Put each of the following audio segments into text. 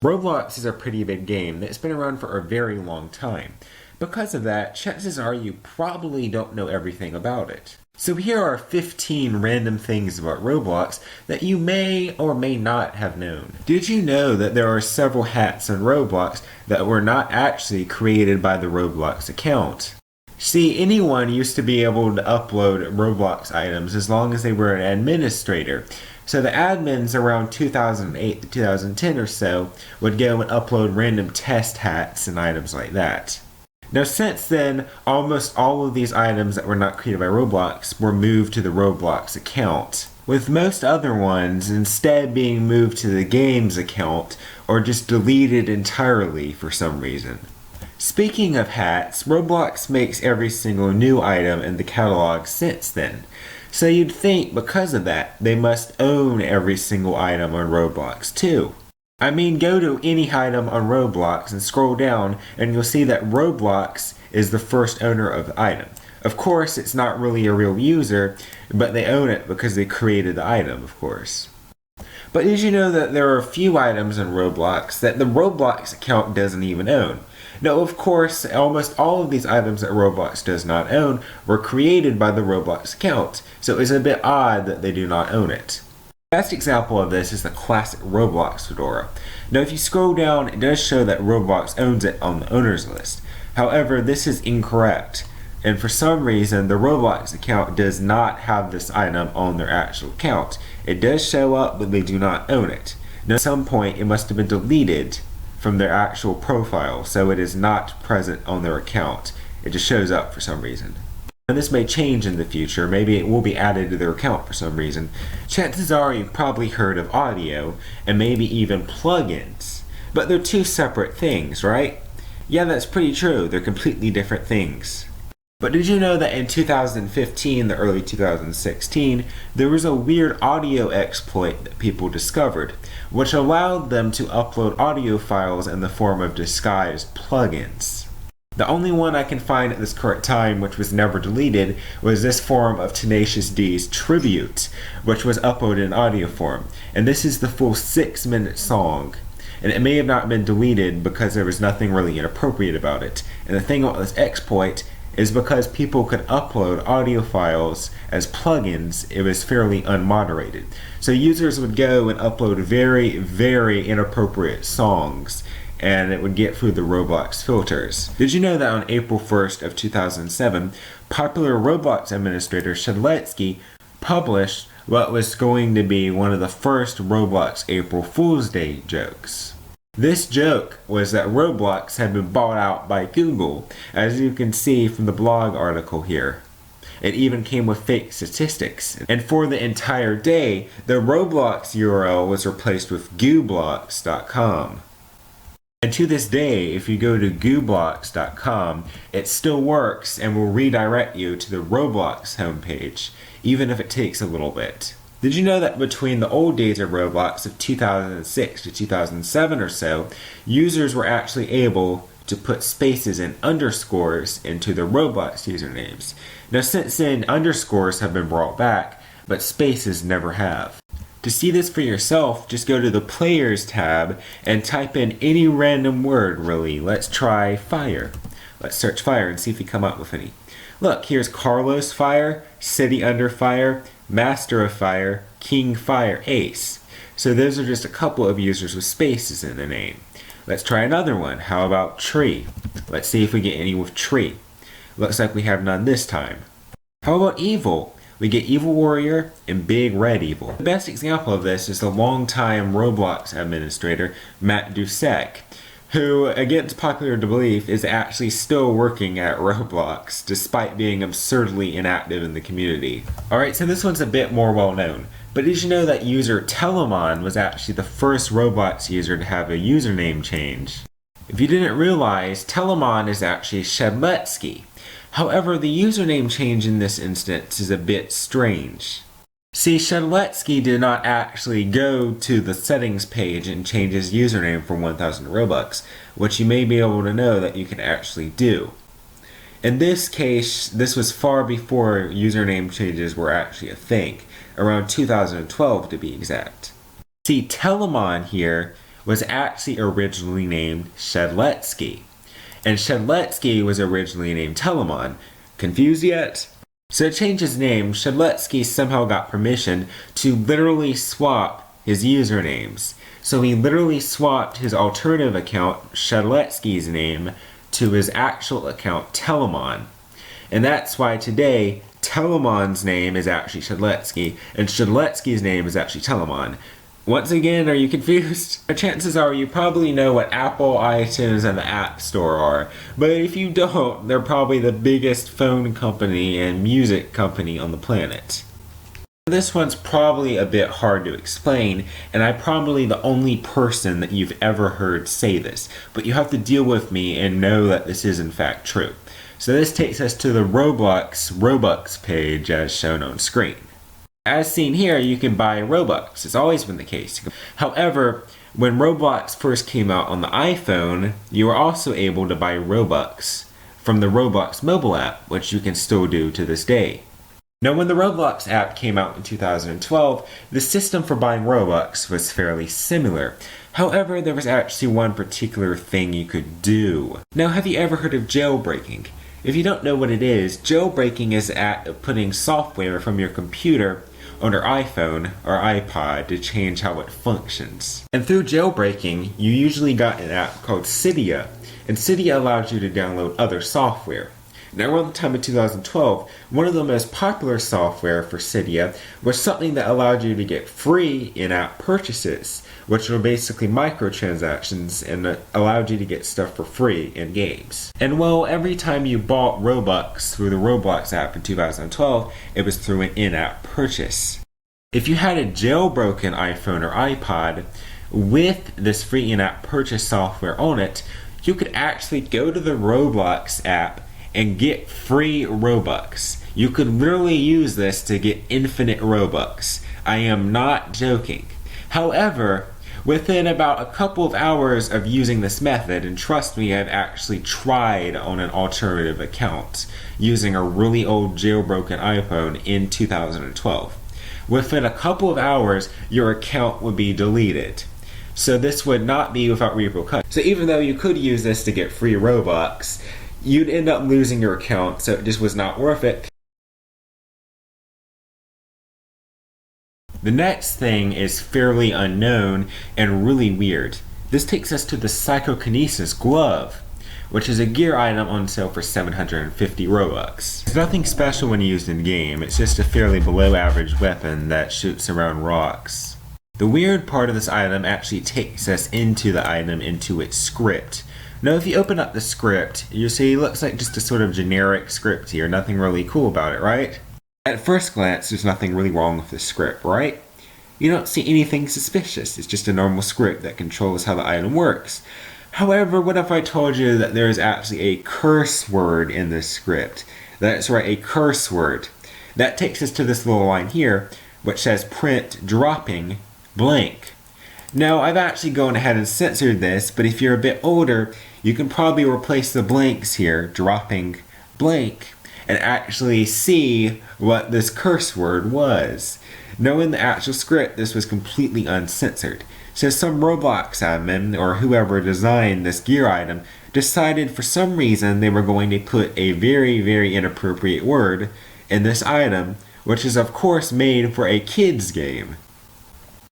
Roblox is a pretty big game that's been around for a very long time. Because of that, chances are you probably don't know everything about it. So here are 15 random things about Roblox that you may or may not have known. Did you know that there are several hats on Roblox that were not actually created by the Roblox account? See, anyone used to be able to upload Roblox items as long as they were an administrator. So the admins around 2008 to 2010 or so would go and upload random test hats and items like that. Now since then, almost all of these items that were not created by Roblox were moved to the Roblox account, with most other ones instead being moved to the game's account or just deleted entirely for some reason. Speaking of hats, Roblox makes every single new item in the catalog since then. So you'd think because of that, they must own every single item on Roblox too. I mean, go to any item on Roblox and scroll down and you'll see that Roblox is the first owner of the item. Of course, it's not really a real user, but they own it because they created the item, of course. But did you know that there are a few items in Roblox that the Roblox account doesn't even own? Now, of course, almost all of these items that Roblox does not own were created by the Roblox account, so it's a bit odd that they do not own it. The best example of this is the classic Roblox fedora. Now, if you scroll down, it does show that Roblox owns it on the owners list. However, this is incorrect, and for some reason, the Roblox account does not have this item on their actual account. It does show up, but they do not own it. Now, at some point, it must have been deleted from their actual profile, so it is not present on their account. It just shows up for some reason. And this may change in the future. Maybe it will be added to their account for some reason. Chances are you've probably heard of audio and maybe even plugins. But they're two separate things, right? Yeah, that's pretty true. They're completely different things. But did you know that in 2015, the early 2016, there was a weird audio exploit that people discovered, which allowed them to upload audio files in the form of disguised plugins. The only one I can find at this current time which was never deleted was this form of Tenacious D's Tribute, which was uploaded in audio form. And this is the full 6-minute song. And it may have not been deleted because there was nothing really inappropriate about it. And the thing about this exploit is because people could upload audio files as plugins, it was fairly unmoderated. So users would go and upload very, very inappropriate songs, and it would get through the Roblox filters. Did you know that on April 1st of 2007, popular Roblox administrator Shadletsky published what was going to be one of the first Roblox April Fool's Day jokes? This joke was that Roblox had been bought out by Google, as you can see from the blog article here. It even came with fake statistics. And for the entire day, the Roblox URL was replaced with gooblocks.com. And to this day, if you go to gooblocks.com, it still works and will redirect you to the Roblox homepage, even if it takes a little bit. Did you know that between the old days of Roblox of 2006 to 2007 or so, users were actually able to put spaces and underscores into their Roblox usernames? Now since then, underscores have been brought back, but spaces never have. To see this for yourself, just go to the Players tab and type in any random word, really. Let's try fire. Let's search fire and see if we come up with any. Look, here's Carlos Fire, City Under Fire, Master of Fire, King Fire, Ace. So those are just a couple of users with spaces in their name. Let's try another one. How about tree? Let's see if we get any with tree. Looks like we have none this time. How about evil? We get Evil Warrior and Big Red Evil. The best example of this is the longtime Roblox administrator, Matt Dusek, who, against popular belief, is actually still working at Roblox, despite being absurdly inactive in the community. Alright, so this one's a bit more well known, but did you know that user Telamon was actually the first Roblox user to have a username change? If you didn't realize, Telamon is actually Shadletsky. However, the username change in this instance is a bit strange. See, Shadletsky did not actually go to the settings page and change his username for 1000 Robux, which you may be able to know that you can actually do. In this case, this was far before username changes were actually a thing, around 2012 to be exact. See, Telamon here was actually originally named Shedletsky. And Shedletsky was originally named Telamon. Confused yet? So to change his name, Shedletsky somehow got permission to literally swap his usernames. So he literally swapped his alternative account, Shedletsky's name, to his actual account, Telamon. And that's why today, Telamon's name is actually Shedletsky, and Shedletsky's name is actually Telamon. Once again, are you confused? Chances are you probably know what Apple, iTunes, and the App Store are. But if you don't, they're probably the biggest phone company and music company on the planet. This one's probably a bit hard to explain, and I'm probably the only person that you've ever heard say this. But you have to deal with me and know that this is in fact true. So this takes us to the Robux page as shown on screen. As seen here, you can buy Robux. It's always been the case. However, when Roblox first came out on the iPhone, you were also able to buy Robux from the Roblox mobile app, which you can still do to this day. Now, when the Roblox app came out in 2012, the system for buying Robux was fairly similar. However, there was actually one particular thing you could do. Now, have you ever heard of jailbreaking? If you don't know what it is, jailbreaking is the act of putting software from your computer on your iPhone or iPod to change how it functions. And through jailbreaking, you usually got an app called Cydia, and Cydia allows you to download other software. Now, around the time of 2012, one of the most popular software for Cydia was something that allowed you to get free in-app purchases, which were basically microtransactions and allowed you to get stuff for free in games. And well, every time you bought Robux through the Roblox app in 2012, it was through an in-app purchase. If you had a jailbroken iPhone or iPod with this free in-app purchase software on it, you could actually go to the Roblox app and get free Robux. You could literally use this to get infinite Robux. I am not joking. However, within about a couple of hours of using this method, and trust me, I've actually tried on an alternative account using a really old jailbroken iPhone in 2012. Within a couple of hours, your account would be deleted. So this would not be without repercussions. So even though you could use this to get free Robux, you'd end up losing your account, so it just was not worth it. The next thing is fairly unknown and really weird. This takes us to the Psychokinesis Glove, which is a gear item on sale for 750 Robux. It's nothing special when used in game, it's just a fairly below average weapon that shoots around rocks. The weird part of this item actually takes us into the item, into its script. Now, if you open up the script, you see it looks like just a sort of generic script here, nothing really cool about it, right? At first glance, there's nothing really wrong with the script, right? You don't see anything suspicious, it's just a normal script that controls how the item works. However, what if I told you that there is actually a curse word in this script? That's right, a curse word. That takes us to this little line here, which says print dropping blank. Now, I've actually gone ahead and censored this, but if you're a bit older, you can probably replace the blanks here, dropping blank, and actually see what this curse word was. Now, in the actual script, this was completely uncensored. So some Roblox admin, or whoever designed this gear item, decided for some reason they were going to put a very, very inappropriate word in this item, which is of course made for a kid's game.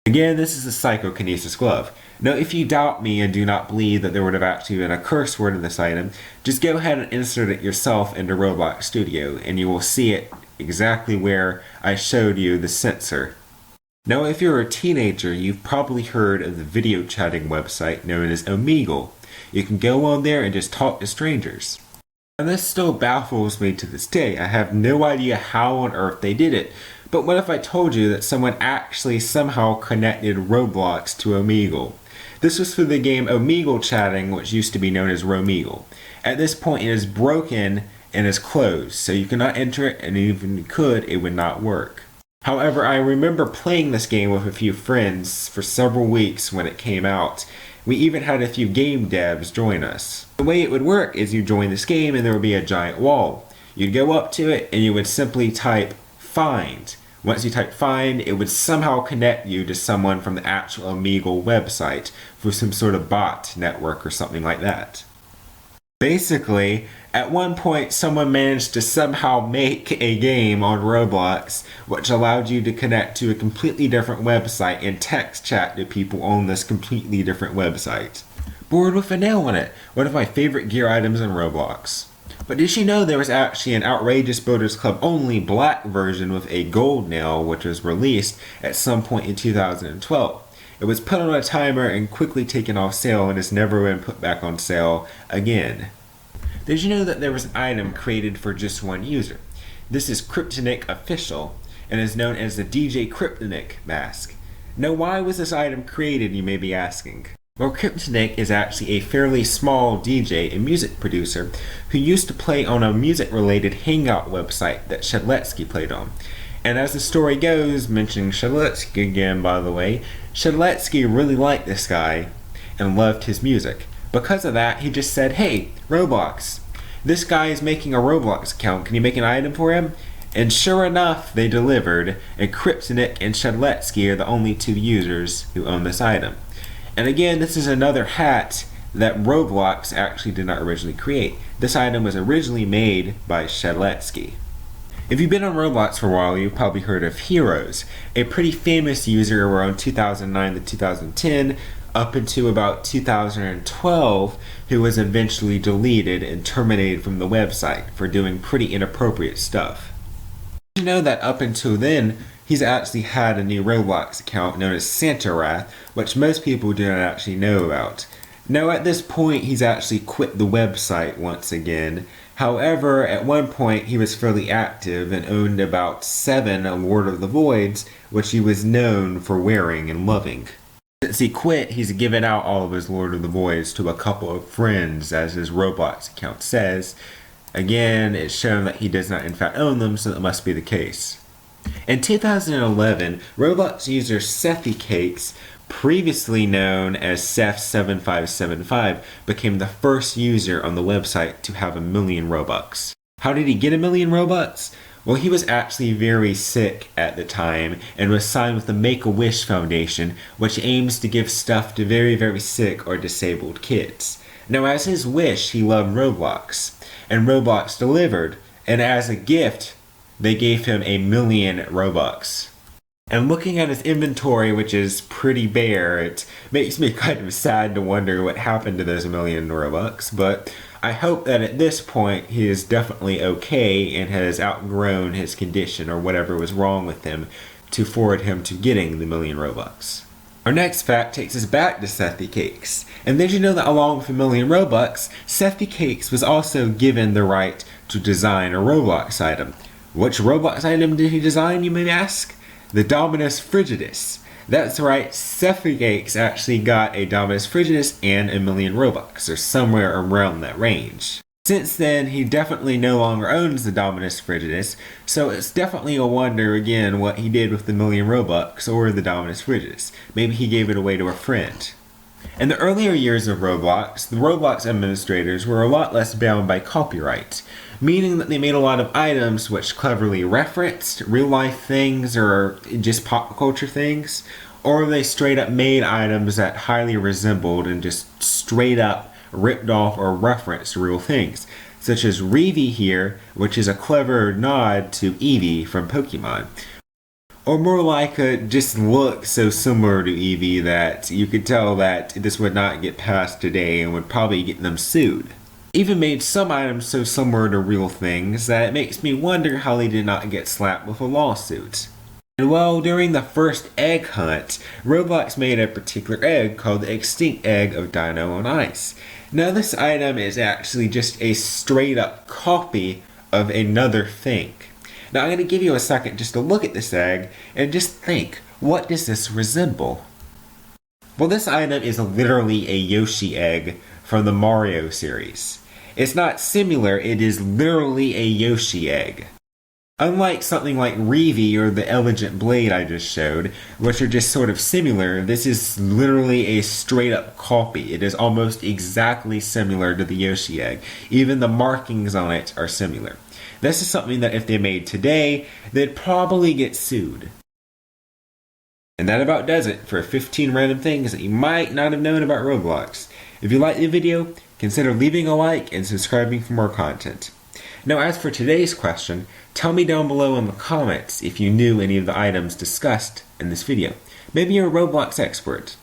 Again, this is a Psychokinesis Glove. Now, if you doubt me and do not believe that there would have actually been a curse word in this item, just go ahead and insert it yourself into Roblox Studio, and you will see it exactly where I showed you the censor. Now, if you're a teenager, you've probably heard of the video chatting website known as Omegle. You can go on there and just talk to strangers. And this still baffles me to this day. I have no idea how on earth they did it. But what if I told you that someone actually somehow connected Roblox to Omegle? This was through the game Omegle Chatting, which used to be known as Romegle. At this point, it is broken and is closed, so you cannot enter it, and even if you could, it would not work. However, I remember playing this game with a few friends for several weeks when it came out. We even had a few game devs join us. The way it would work is you join this game and there would be a giant wall. You'd go up to it and you would simply type find, Once you type find, it would somehow connect you to someone from the actual Omegle website for some sort of bot network or something like that. Basically, at one point someone managed to somehow make a game on Roblox which allowed you to connect to a completely different website and text chat to people on this completely different website. Board with a nail in it, one of my favorite gear items in Roblox. But did you know there was actually an Outrageous Builders Club only black version with a gold nail which was released at some point in 2012? It was put on a timer and quickly taken off sale and has never been put back on sale again. Did you know that there was an item created for just one user? This is Kryptonic Official and is known as the DJ Kryptonic mask. Now why was this item created, you may be asking? Well, Kryptonic is actually a fairly small DJ and music producer who used to play on a music-related hangout website that Shedletsky played on. And as the story goes, mentioning Shedletsky again by the way, Shedletsky really liked this guy and loved his music. Because of that, he just said, hey, Roblox, this guy is making a Roblox account, can you make an item for him? And sure enough, they delivered, and Kryptonic and Shedletsky are the only two users who own this item. And again, this is another hat that Roblox actually did not originally create. This item was originally made by Shedletsky. If you've been on Roblox for a while, you've probably heard of Heroes, a pretty famous user around 2009 to 2010, up into about 2012, who was eventually deleted and terminated from the website for doing pretty inappropriate stuff. You know that up until then, he's actually had a new Roblox account known as Santa Wrath, which most people do not actually know about. Now at this point, he's actually quit the website once again. However, at one point he was fairly active and owned about 7 Lord of the Voids, which he was known for wearing and loving. Since he quit, he's given out all of his Lord of the Voids to a couple of friends, as his Roblox account says. Again, it's shown that he does not in fact own them, so that must be the case. In 2011, Roblox user SethyCakes, previously known as Seth7575, became the first user on the website to have 1 million Robux. How did he get 1 million Robux? Well, he was actually very sick at the time and was signed with the Make-A-Wish Foundation, which aims to give stuff to very, very sick or disabled kids. Now, as his wish, he loved Roblox, and Roblox delivered, and as a gift, they gave him 1 million Robux. And looking at his inventory, which is pretty bare, it makes me kind of sad to wonder what happened to those 1 million Robux, but I hope that at this point he is definitely okay and has outgrown his condition or whatever was wrong with him to forward him to getting the 1 million Robux. Our next fact takes us back to SethyCakes. And did you know that along with 1 million Robux, SethyCakes was also given the right to design a Roblox item. Which Roblox item did he design, you may ask? The Dominus Frigidus. That's right, SethyCakes actually got a Dominus Frigidus and 1 million Robux, or somewhere around that range. Since then, he definitely no longer owns the Dominus Frigidus, so it's definitely a wonder again what he did with the 1 million Robux or the Dominus Frigidus. Maybe he gave it away to a friend. In the earlier years of Roblox, the Roblox administrators were a lot less bound by copyright, meaning that they made a lot of items which cleverly referenced real-life things or just pop culture things, or they straight up made items that highly resembled and just straight up ripped off or referenced real things, such as Reevee here, which is a clever nod to Eevee from Pokemon. Or more like it just looks so similar to Eevee that you could tell that this would not get passed today and would probably get them sued. Even made some items so similar to real things that it makes me wonder how they did not get slapped with a lawsuit. And well, during the first egg hunt, Roblox made a particular egg called the Extinct Egg of Dino on Ice. Now this item is actually just a straight up copy of another thing. Now I'm going to give you a second just to look at this egg and just think, what does this resemble? Well, this item is literally a Yoshi egg from the Mario series. It's not similar, it is literally a Yoshi egg. Unlike something like Reevee or the Elegant Blade I just showed, which are just sort of similar, this is literally a straight up copy. It is almost exactly similar to the Yoshi egg. Even the markings on it are similar. This is something that if they made today, they'd probably get sued. And that about does it for 15 random things that you might not have known about Roblox. If you liked the video, consider leaving a like and subscribing for more content. Now, as for today's question, tell me down below in the comments if you knew any of the items discussed in this video. Maybe you're a Roblox expert.